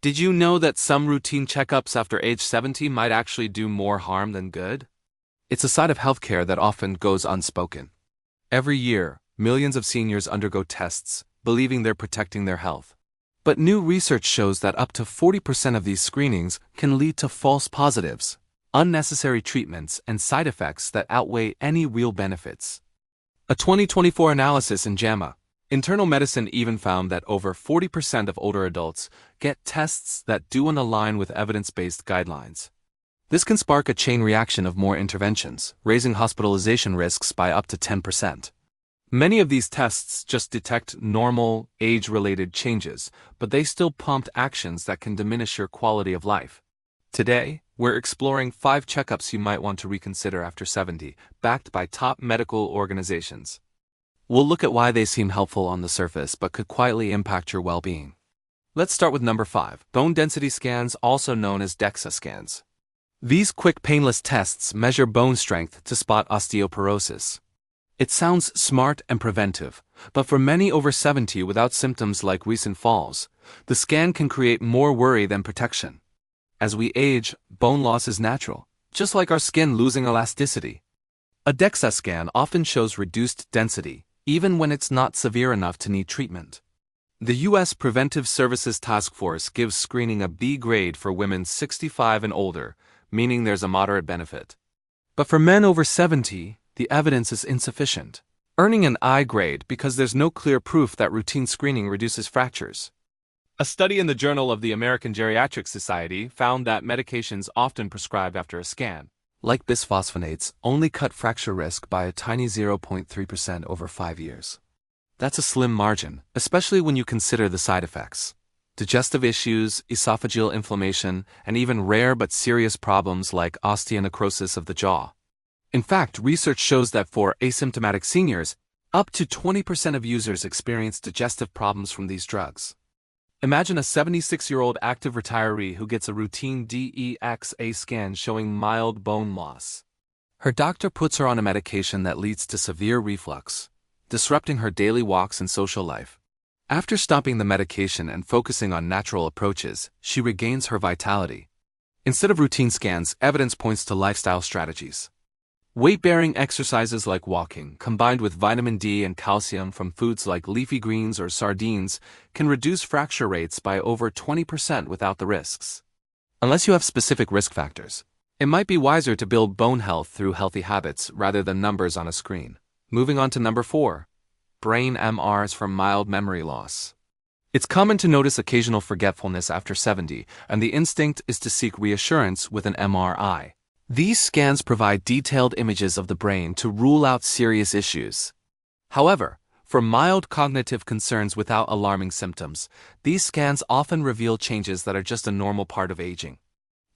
Did you know that some routine checkups after age 70 might actually do more harm than good? It's a side of healthcare that often goes unspoken. Every year, millions of seniors undergo tests, believing they're protecting their health. But new research shows that up to 40% of these screenings can lead to false positives, unnecessary treatments, and side effects that outweigh any real benefits. A 2024 analysis in JAMA, Internal Medicine even found that over 40% of older adults get tests that don't align with evidence-based guidelines. This can spark a chain reaction of more interventions, raising hospitalization risks by up to 10%. Many of these tests just detect normal, age-related changes, but they still prompt actions that can diminish your quality of life. Today, we're exploring 5 checkups you might want to reconsider after 70, backed by top medical organizations. We'll look at why they seem helpful on the surface but could quietly impact your well-being. Let's start with number 5, bone density scans, also known as DEXA scans. These quick, painless tests measure bone strength to spot osteoporosis. It sounds smart and preventive, but for many over 70 without symptoms like recent falls, the scan can create more worry than protection. As we age, bone loss is natural, just like our skin losing elasticity. A DEXA scan often shows reduced density, even when it's not severe enough to need treatment. The U.S. Preventive Services Task Force gives screening a B grade for women 65 and older, meaning there's a moderate benefit. But for men over 70, the evidence is insufficient, earning an I grade because there's no clear proof that routine screening reduces fractures. A study in the Journal of the American Geriatric Society found that medications often prescribed after a scan, like bisphosphonates, only cut fracture risk by a tiny 0.3% over 5 years. That's a slim margin, especially when you consider the side effects. Digestive issues, esophageal inflammation, and even rare but serious problems like osteonecrosis of the jaw. In fact, research shows that for asymptomatic seniors, up to 20% of users experience digestive problems from these drugs. Imagine a 76-year-old active retiree who gets a routine DEXA scan showing mild bone loss. Her doctor puts her on a medication that leads to severe reflux, disrupting her daily walks and social life. After stopping the medication and focusing on natural approaches, she regains her vitality. Instead of routine scans, evidence points to lifestyle strategies. Weight-bearing exercises like walking, combined with vitamin D and calcium from foods like leafy greens or sardines, can reduce fracture rates by over 20% without the risks. Unless you have specific risk factors, it might be wiser to build bone health through healthy habits rather than numbers on a screen. Moving on to number 4, brain MRs for mild memory loss. It's common to notice occasional forgetfulness after 70, and the instinct is to seek reassurance with an MRI. These scans provide detailed images of the brain to rule out serious issues. However, for mild cognitive concerns without alarming symptoms, these scans often reveal changes that are just a normal part of aging.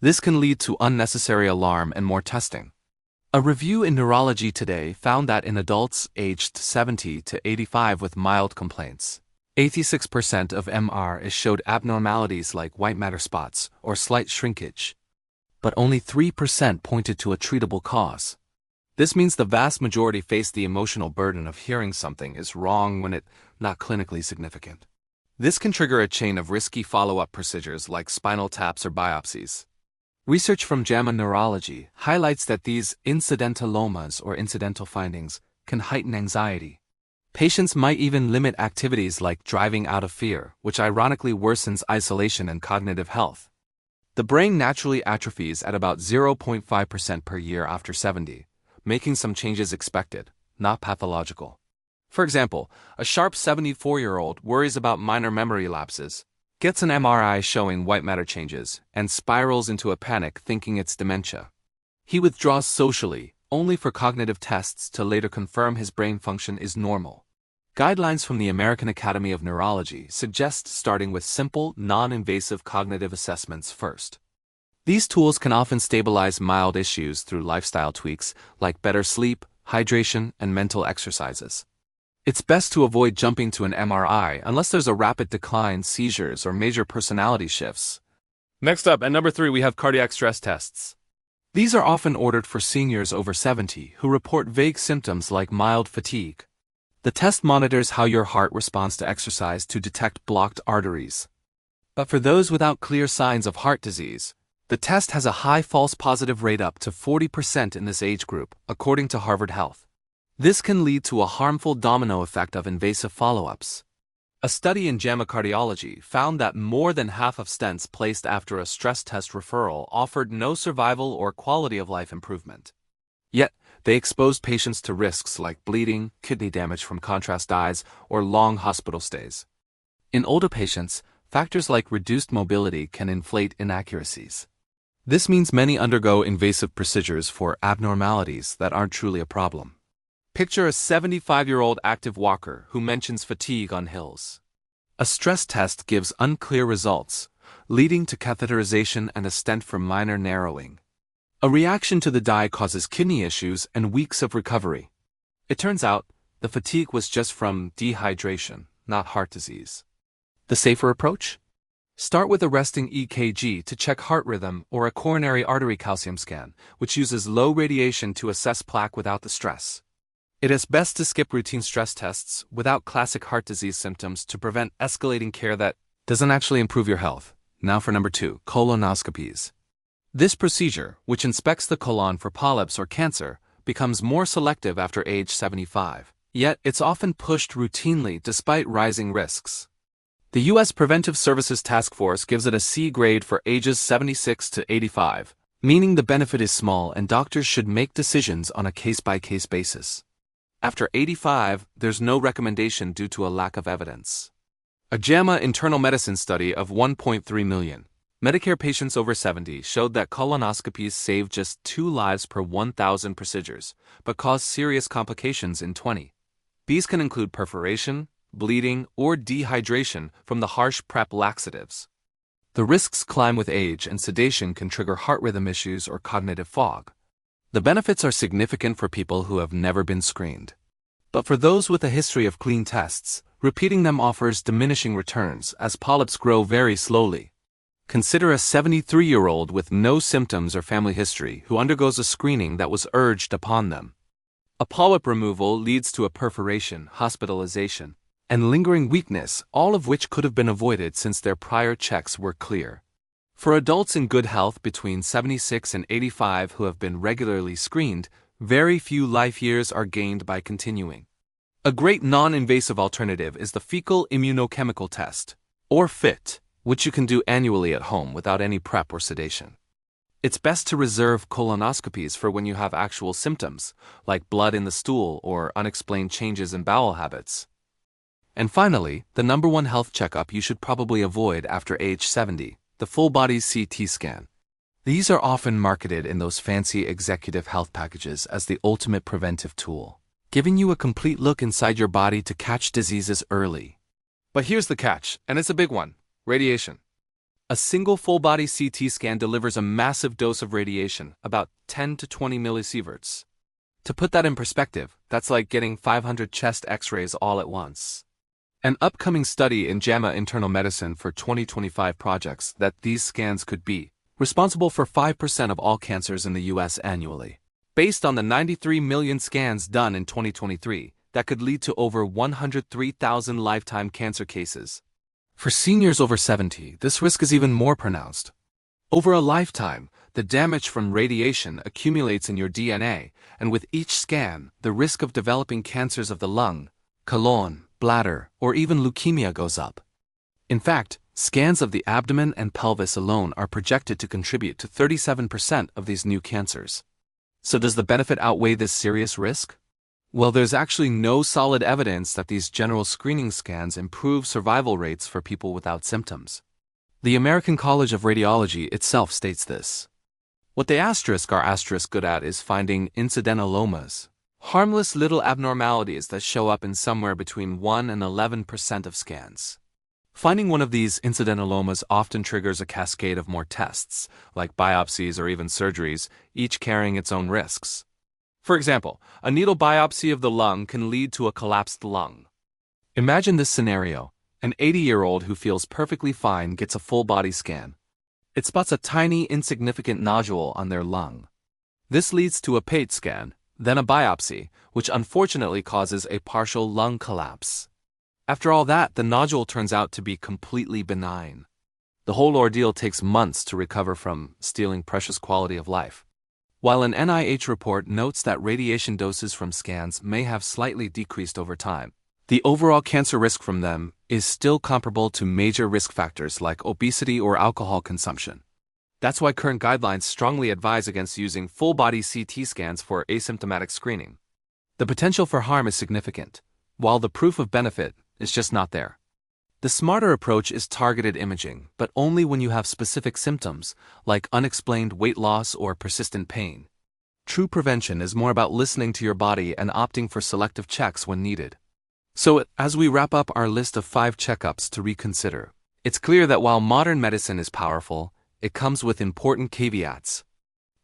This can lead to unnecessary alarm and more testing. A review in Neurology Today found that in adults aged 70 to 85 with mild complaints, 86% of MRIs showed abnormalities like white matter spots or slight shrinkage, but only 3% pointed to a treatable cause. This means the vast majority face the emotional burden of hearing something is wrong when it's not clinically significant. This can trigger a chain of risky follow-up procedures like spinal taps or biopsies. Research from JAMA Neurology highlights that these incidentalomas or incidental findings can heighten anxiety. Patients might even limit activities like driving out of fear, which ironically worsens isolation and cognitive health. The brain naturally atrophies at about 0.5% per year after 70, making some changes expected, not pathological. For example, a sharp 74-year-old worries about minor memory lapses, gets an MRI showing white matter changes, and spirals into a panic thinking it's dementia. He withdraws socially, only for cognitive tests to later confirm his brain function is normal. Guidelines from the American Academy of Neurology suggest starting with simple, non-invasive cognitive assessments first. These tools can often stabilize mild issues through lifestyle tweaks like better sleep, hydration, and mental exercises. It's best to avoid jumping to an MRI unless there's a rapid decline, seizures, or major personality shifts. Next up, at number 3, we have cardiac stress tests. These are often ordered for seniors over 70 who report vague symptoms like mild fatigue. The test monitors how your heart responds to exercise to detect blocked arteries. But for those without clear signs of heart disease, the test has a high false positive rate up to 40% in this age group, according to Harvard Health. This can lead to a harmful domino effect of invasive follow-ups. A study in JAMA Cardiology found that more than half of stents placed after a stress test referral offered no survival or quality of life improvement. Yet, they exposed patients to risks like bleeding, kidney damage from contrast dyes, or long hospital stays. In older patients, factors like reduced mobility can inflate inaccuracies. This means many undergo invasive procedures for abnormalities that aren't truly a problem. Picture a 75-year-old active walker who mentions fatigue on hills. A stress test gives unclear results, leading to catheterization and a stent for minor narrowing. A reaction to the dye causes kidney issues and weeks of recovery. It turns out, the fatigue was just from dehydration, not heart disease. The safer approach? Start with a resting EKG to check heart rhythm or a coronary artery calcium scan, which uses low radiation to assess plaque without the stress. It is best to skip routine stress tests without classic heart disease symptoms to prevent escalating care that doesn't actually improve your health. Now for number 2, colonoscopies. This procedure, which inspects the colon for polyps or cancer, becomes more selective after age 75. Yet, it's often pushed routinely despite rising risks. The U.S. Preventive Services Task Force gives it a C grade for ages 76 to 85, meaning the benefit is small and doctors should make decisions on a case-by-case basis. After 85, there's no recommendation due to a lack of evidence. A JAMA internal medicine study of 1.3 million Medicare patients over 70 showed that colonoscopies save just 2 lives per 1,000 procedures, but cause serious complications in 20. These can include perforation, bleeding, or dehydration from the harsh PrEP laxatives. The risks climb with age, and sedation can trigger heart rhythm issues or cognitive fog. The benefits are significant for people who have never been screened. But for those with a history of clean tests, repeating them offers diminishing returns as polyps grow very slowly. Consider a 73-year-old with no symptoms or family history who undergoes a screening that was urged upon them. A polyp removal leads to a perforation, hospitalization, and lingering weakness, all of which could have been avoided since their prior checks were clear. For adults in good health between 76 and 85 who have been regularly screened, very few life years are gained by continuing. A great non-invasive alternative is the fecal immunochemical test, or FIT, which you can do annually at home without any prep or sedation. It's best to reserve colonoscopies for when you have actual symptoms, like blood in the stool or unexplained changes in bowel habits. And finally, the number one health checkup you should probably avoid after age 70. The full-body CT scan. These are often marketed in those fancy executive health packages as the ultimate preventive tool, giving you a complete look inside your body to catch diseases early. But here's the catch, and it's a big one: radiation. A single full-body CT scan delivers a massive dose of radiation, about 10 to 20 millisieverts. To put that in perspective, that's like getting 500 chest x-rays all at once. An upcoming study in JAMA Internal Medicine for 2025 projects that these scans could be responsible for 5% of all cancers in the U.S. annually. Based on the 93 million scans done in 2023, that could lead to over 103,000 lifetime cancer cases. For seniors over 70, this risk is even more pronounced. Over a lifetime, the damage from radiation accumulates in your DNA, and with each scan, the risk of developing cancers of the lung, colon, bladder, or even leukemia goes up. In fact, scans of the abdomen and pelvis alone are projected to contribute to 37% of these new cancers. So does the benefit outweigh this serious risk? Well, there's actually no solid evidence that these general screening scans improve survival rates for people without symptoms. The American College of Radiology itself states this. What they are good at is finding incidentallomas, harmless little abnormalities that show up in somewhere between 1 and 11% of scans. Finding one of these incidentallomas often triggers a cascade of more tests, like biopsies or even surgeries, each carrying its own risks. For example, a needle biopsy of the lung can lead to a collapsed lung. Imagine this scenario: an 80-year-old who feels perfectly fine gets a full-body scan. It spots a tiny, insignificant nodule on their lung. This leads to a PET scan, then a biopsy, which unfortunately causes a partial lung collapse. After all that, the nodule turns out to be completely benign. The whole ordeal takes months to recover from, stealing precious quality of life. While an NIH report notes that radiation doses from scans may have slightly decreased over time, the overall cancer risk from them is still comparable to major risk factors like obesity or alcohol consumption. That's why current guidelines strongly advise against using full-body CT scans for asymptomatic screening. The potential for harm is significant, while the proof of benefit is just not there. The smarter approach is targeted imaging, but only when you have specific symptoms, like unexplained weight loss or persistent pain. True prevention is more about listening to your body and opting for selective checks when needed. So, as we wrap up our list of 5 checkups to reconsider, it's clear that while modern medicine is powerful, it comes with important caveats.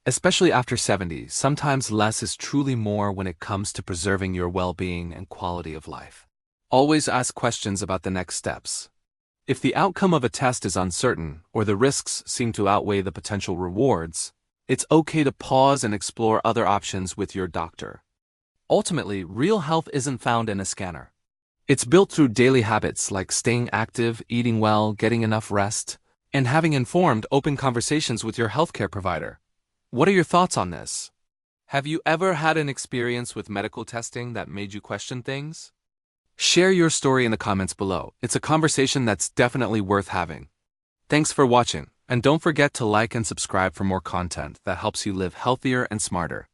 Especially after 70, sometimes less is truly more when it comes to preserving your well-being and quality of life. Always ask questions about the next steps. If the outcome of a test is uncertain or the risks seem to outweigh the potential rewards, it's okay to pause and explore other options with your doctor. Ultimately, real health isn't found in a scanner. It's built through daily habits like staying active, eating well, getting enough rest, and having informed, open conversations with your healthcare provider. What are your thoughts on this? Have you ever had an experience with medical testing that made you question things? Share your story in the comments below. It's a conversation that's definitely worth having. Thanks for watching, and don't forget to like and subscribe for more content that helps you live healthier and smarter.